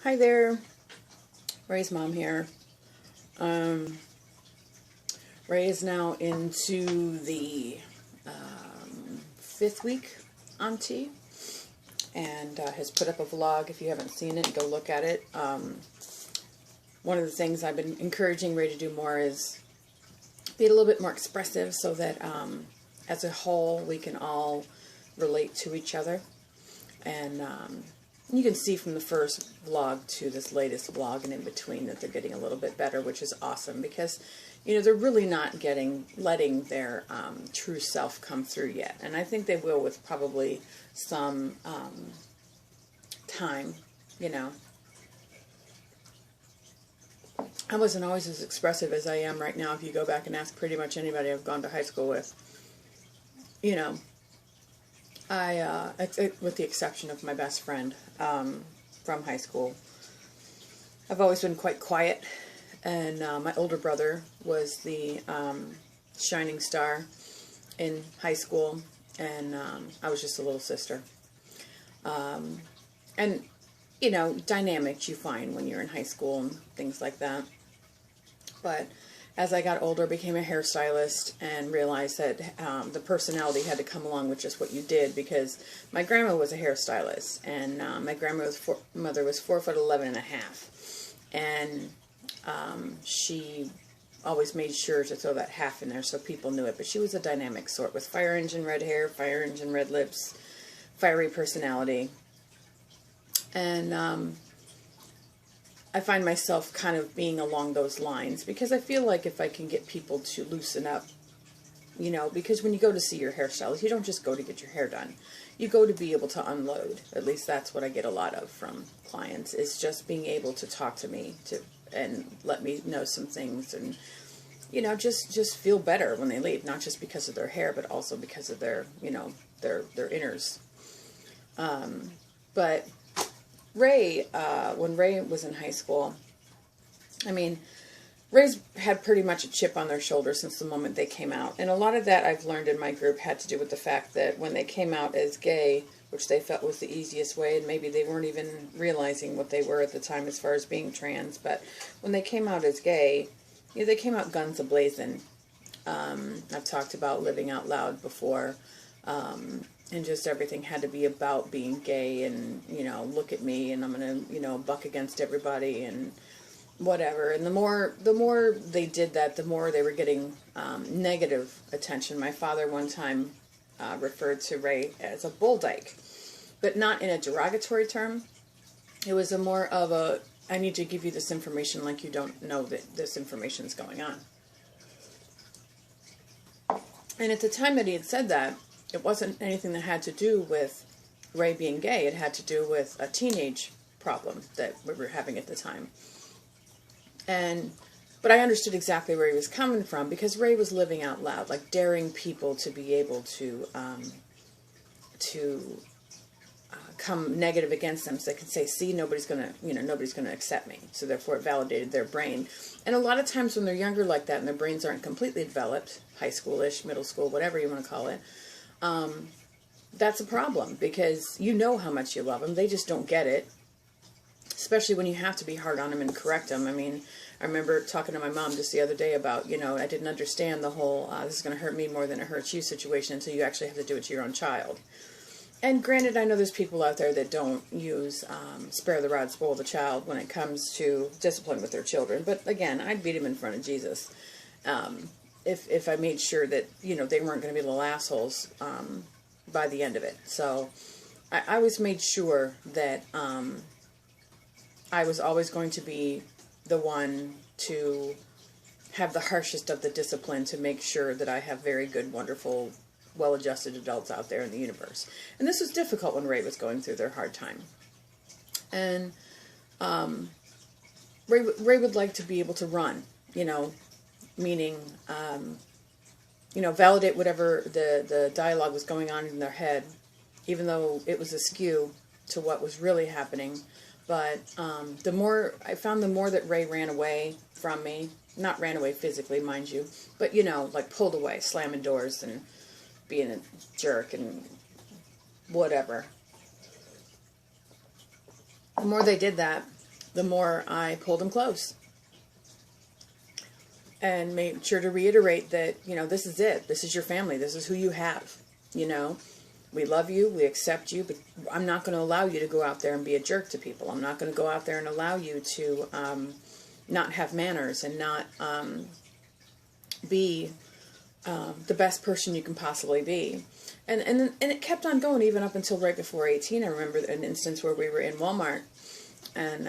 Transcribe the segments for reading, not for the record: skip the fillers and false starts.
Hi there, Ray's mom here. Ray is now into the 5th week on T, and has put up a vlog. If you haven't seen it, go look at it. One of the things I've been encouraging Ray to do more is be a little bit more expressive, so that as a whole we can all relate to each other. And you can see from the first vlog to this latest vlog and in between that they're getting a little bit better, which is awesome, because they're really not letting their true self come through yet. And I think they will with probably some time. I wasn't always as expressive as I am right now. If you go back and ask pretty much anybody I've gone to high school with, with the exception of my best friend from high school, I've always been quite quiet. And my older brother was the shining star in high school, and I was just a little sister. And dynamics you find when you're in high school and things like that. But as I got older, became a hairstylist and realized that the personality had to come along with just what you did, because my grandma was a hairstylist, and my grandmother was 4'11" and a half, and she always made sure to throw that half in there so people knew it. But she was a dynamic sort, with fire engine red hair, fire engine red lips, fiery personality. And I find myself kind of being along those lines, because I feel like if I can get people to loosen up, because when you go to see your hairstylist, you don't just go to get your hair done. You go to be able to unload. At least that's what I get a lot of from clients, is just being able to talk to me and let me know some things, and just feel better when they leave, not just because of their hair, but also because of their their inners. But Ray, when Ray was in high school, Ray's had pretty much a chip on their shoulder since the moment they came out. And a lot of that, I've learned in my group, had to do with the fact that when they came out as gay, which they felt was the easiest way, and maybe they weren't even realizing what they were at the time as far as being trans, but when they came out as gay, they came out guns a-blazing. I've talked about living out loud before, and just everything had to be about being gay, and, look at me, and I'm going to, buck against everybody, and whatever. And the more they did that, the more they were getting negative attention. My father one time referred to Ray as a bull dyke, but not in a derogatory term. It was a more of a, I need to give you this information like you don't know that this information is going on. And at the time that he had said that, it wasn't anything that had to do with Ray being gay. It had to do with a teenage problem that we were having at the time. But I understood exactly where he was coming from, because Ray was living out loud, like daring people to be able to come negative against them, so they can say, "See, nobody's gonna accept me." So therefore, it validated their brain. And a lot of times when they're younger like that, and their brains aren't completely developed, high schoolish, middle school, whatever you want to call it, that's a problem, because how much you love them. They just don't get it, especially when you have to be hard on them and correct them. I remember talking to my mom just the other day about, I didn't understand the whole, this is going to hurt me more than it hurts you situation until you actually have to do it to your own child. And granted, I know there's people out there that don't use spare the rod, spoil the child when it comes to discipline with their children. But again, I'd beat him in front of Jesus if I made sure that, they weren't going to be little assholes by the end of it. So I always made sure that I was always going to be the one to have the harshest of the discipline, to make sure that I have very good, wonderful, well-adjusted adults out there in the universe. And this was difficult when Ray was going through their hard time. And Ray would like to be able to run, meaning, validate whatever the dialogue was going on in their head, even though it was askew to what was really happening. But the more that Ray ran away from me, not ran away physically, mind you, but, like pulled away, slamming doors and being a jerk and whatever. The more they did that, the more I pulled him close. And made sure to reiterate that, you know, this is it. This is your family. This is who you have. You know, we love you. We accept you. But I'm not going to allow you to go out there and be a jerk to people. I'm not going to go out there and allow you to not have manners and not be the best person you can possibly be. And it kept on going even up until right before 18. I remember an instance where we were in Walmart and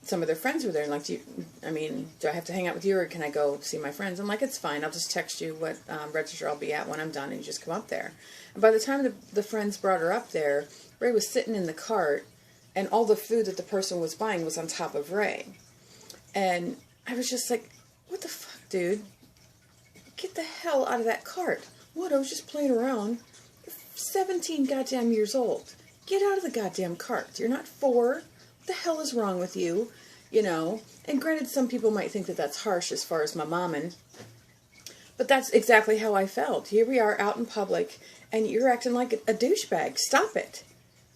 some of their friends were there and like, do I have to hang out with you or can I go see my friends? I'm like, it's fine. I'll just text you what register I'll be at when I'm done and you just come up there. And by the time the friends brought her up there, Ray was sitting in the cart and all the food that the person was buying was on top of Ray. And I was just like, what the fuck, dude? Get the hell out of that cart. What? I was just playing around. You're 17 goddamn years old. Get out of the goddamn cart. You're not 4. What the hell is wrong with you? You know, and granted, some people might think that that's harsh as far as my momming, but that's exactly how I felt. Here we are out in public, and you're acting like a douchebag. Stop it.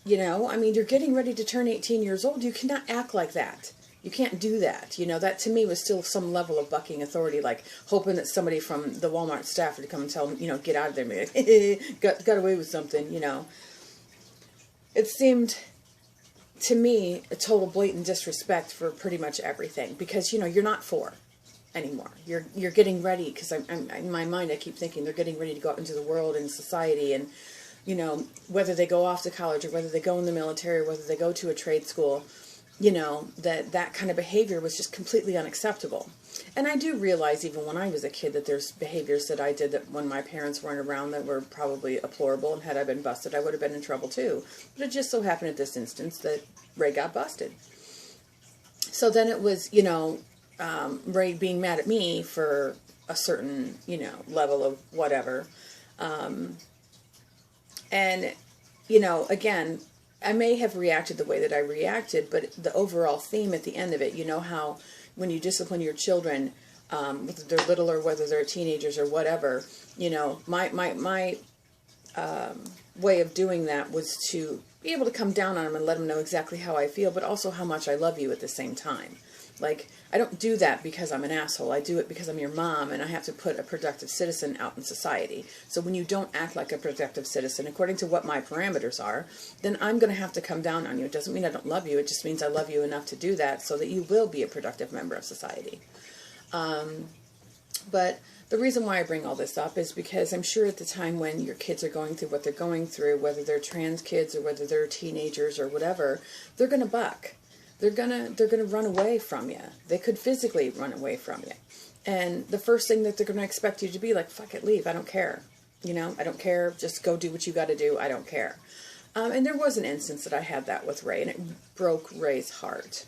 You know, I mean, you're getting ready to turn 18 years old. You cannot act like that. You can't do that. You know, that to me was still some level of bucking authority, like hoping that somebody from the Walmart staff would come and tell them, you know, get out of there, and be like, got away with something, you know. It seemed to me a total blatant disrespect for pretty much everything because, you know, you're not 4 anymore. You're getting ready because I'm in my mind I keep thinking they're getting ready to go out into the world and society and, you know, whether they go off to college or whether they go in the military or whether they go to a trade school, you know, that kind of behavior was just completely unacceptable. And I do realize even when I was a kid that there's behaviors that I did that when my parents weren't around that were probably deplorable, and had I been busted, I would have been in trouble too. But it just so happened at this instance that Ray got busted. So then it was, you know, Ray being mad at me for a certain, you know, level of whatever. And, you know, again, I may have reacted the way that I reacted, but the overall theme at the end of it, you know how when you discipline your children, whether they're little or whether they're teenagers or whatever, you know, my way of doing that was to be able to come down on them and let them know exactly how I feel, but also how much I love you at the same time. Like, I don't do that because I'm an asshole. I do it because I'm your mom and I have to put a productive citizen out in society. So when you don't act like a productive citizen, according to what my parameters are, then I'm going to have to come down on you. It doesn't mean I don't love you. It just means I love you enough to do that so that you will be a productive member of society. But the reason why I bring all this up is because I'm sure at the time when your kids are going through what they're going through, whether they're trans kids or whether they're teenagers or whatever, they're going to buck. They're gonna run away from you. They could physically run away from you. And the first thing that they're gonna expect you to be like, fuck it, leave. I don't care. You know, I don't care. Just go do what you got to do. I don't care. And there was an instance that I had that with Ray, and it broke Ray's heart.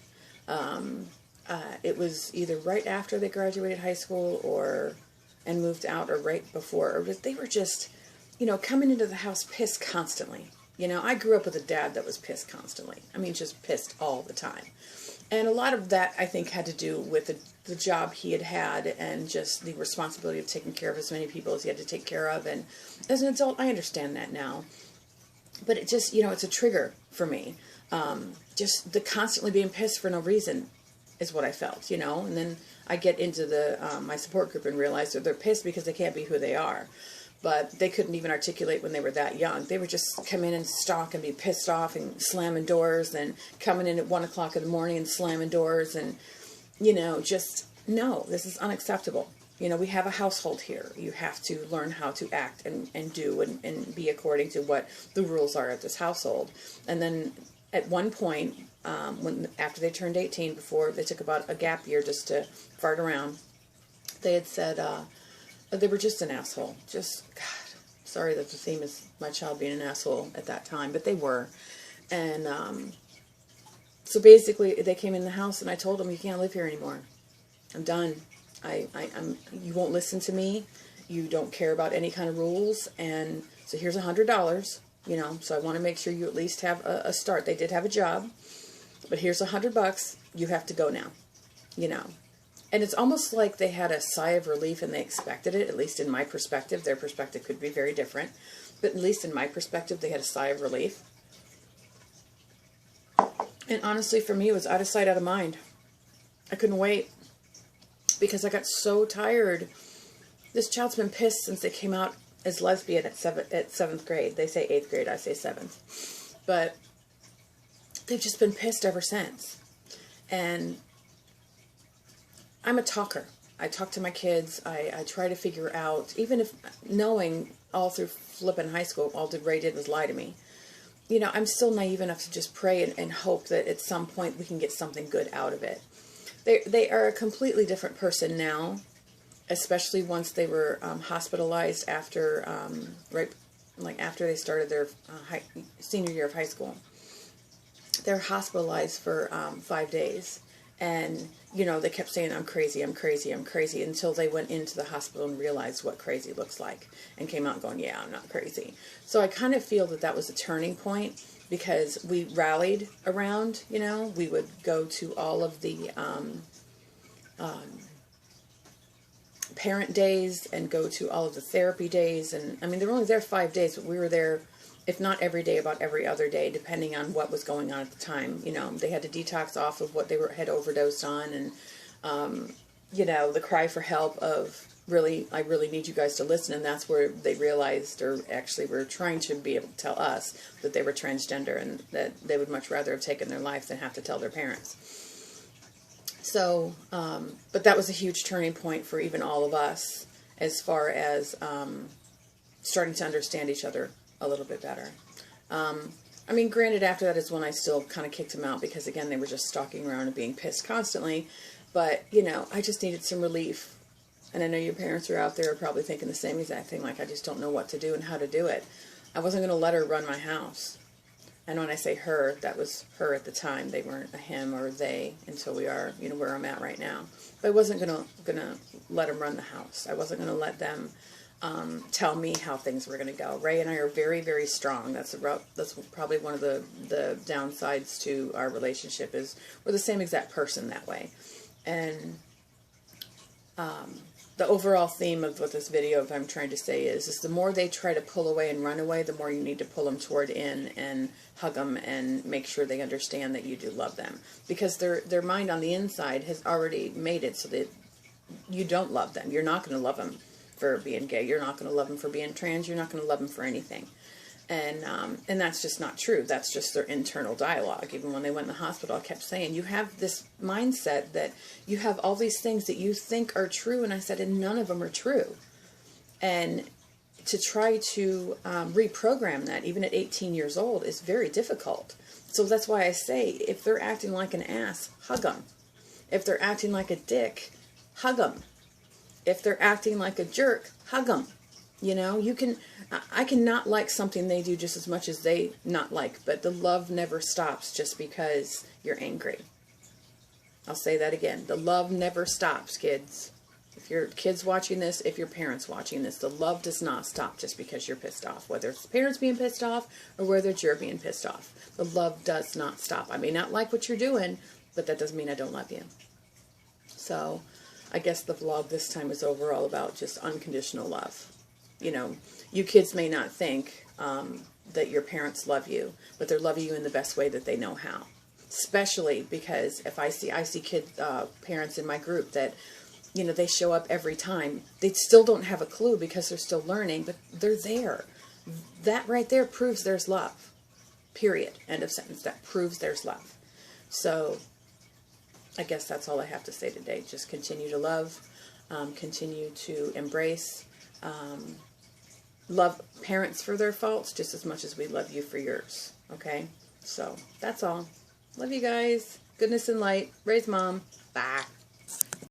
It was either right after they graduated high school and moved out, or right before. Or they were just, you know, coming into the house pissed constantly. You know, I grew up with a dad that was pissed constantly. I mean, just pissed all the time. And a lot of that, I think, had to do with the job he had and just the responsibility of taking care of as many people as he had to take care of. And as an adult, I understand that now. But it just, you know, it's a trigger for me. Just the constantly being pissed for no reason is what I felt, you know. And then I get into my support group and realize that they're pissed because they can't be who they are. But they couldn't even articulate when they were that young. They would just come in and stalk and be pissed off and slamming doors and coming in at 1 o'clock in the morning and slamming doors and, you know, just, no, this is unacceptable. You know, we have a household here. You have to learn how to act and do and be according to what the rules are at this household. And then at one point, after they turned 18, before they took about a gap year just to fart around, they had said, they were just an asshole. Just, God, sorry that the theme is my child being an asshole at that time, but they were. And so basically, they came in the house, and I told them, you can't live here anymore. I'm done. You won't listen to me. You don't care about any kind of rules. And so here's $100, you know, so I want to make sure you at least have a start. They did have a job, but here's $100. You have to go now, you know. And it's almost like they had a sigh of relief and they expected it, at least in my perspective. Their perspective could be very different. But at least in my perspective, they had a sigh of relief. And honestly, for me, it was out of sight, out of mind. I couldn't wait because I got so tired. This child's been pissed since they came out as lesbian at seventh grade. They say 8th grade, I say 7th. But they've just been pissed ever since. And I'm a talker. I talk to my kids. I try to figure out, even if knowing all through flipping high school, all Ray did was lie to me. You know, I'm still naive enough to just pray and hope that at some point we can get something good out of it. They are a completely different person now, especially once they were hospitalized after, after they started their senior year of high school. They're hospitalized for 5 days. And, you know, they kept saying, I'm crazy, I'm crazy, I'm crazy, until they went into the hospital and realized what crazy looks like and came out going, yeah, I'm not crazy. So I kind of feel that that was a turning point because we rallied around, you know, we would go to all of the parent days and go to all of the therapy days. And, I mean, they were only there 5 days, but we were there, if not every day, about every other day, depending on what was going on at the time. You know, they had to detox off of what they had overdosed on, and, you know, the cry for help of, really, I really need you guys to listen, and that's where they realized, or actually were trying to be able to tell us, that they were transgender, and that they would much rather have taken their life than have to tell their parents. So, but that was a huge turning point for even all of us, as far as starting to understand each other a little bit better. I mean, granted, after that is when I still kind of kicked them out because, again, they were just stalking around and being pissed constantly. But, you know, I just needed some relief. And I know your parents are out there probably thinking the same exact thing, like, I just don't know what to do and how to do it. I wasn't going to let her run my house. And when I say her, that was her at the time. They weren't a him or they until we are, you know, where I'm at right now. But I wasn't going to let them run the house. I wasn't going to let them tell me how things were going to go. Ray and I are very, very strong. That's probably one of the downsides to our relationship is we're the same exact person that way. And the overall theme of what this video I'm trying to say is the more they try to pull away and run away, the more you need to pull them toward in and hug them and make sure they understand that you do love them. Because their mind on the inside has already made it so that you don't love them. You're not going to love them for being gay. You're not going to love them for being trans. You're not going to love them for anything. And that's just not true. That's just their internal dialogue. Even when they went in the hospital, I kept saying, you have this mindset that you have all these things that you think are true. And I said, and none of them are true. And to try to reprogram that, even at 18 years old, is very difficult. So that's why I say, if they're acting like an ass, hug them. If they're acting like a dick, hug them. If they're acting like a jerk, hug them. You know, I can not like something they do just as much as they not like, but the love never stops just because you're angry. I'll say that again. The love never stops, kids. If your kids watching this, if your parents watching this, the love does not stop just because you're pissed off. Whether it's the parents being pissed off or whether it's you're being pissed off. The love does not stop. I may not like what you're doing, but that doesn't mean I don't love you. So I guess the vlog this time is overall about just unconditional love. You know, you kids may not think that your parents love you, but they're loving you in the best way that they know how. Especially because if I see parents in my group that, you know, they show up every time. They still don't have a clue because they're still learning, but they're there. That right there proves there's love. Period. End of sentence. That proves there's love. So I guess that's all I have to say today. Just continue to love, continue to embrace, love parents for their faults just as much as we love you for yours. Okay? So that's all. Love you guys. Goodness and light. Ray's mom. Bye.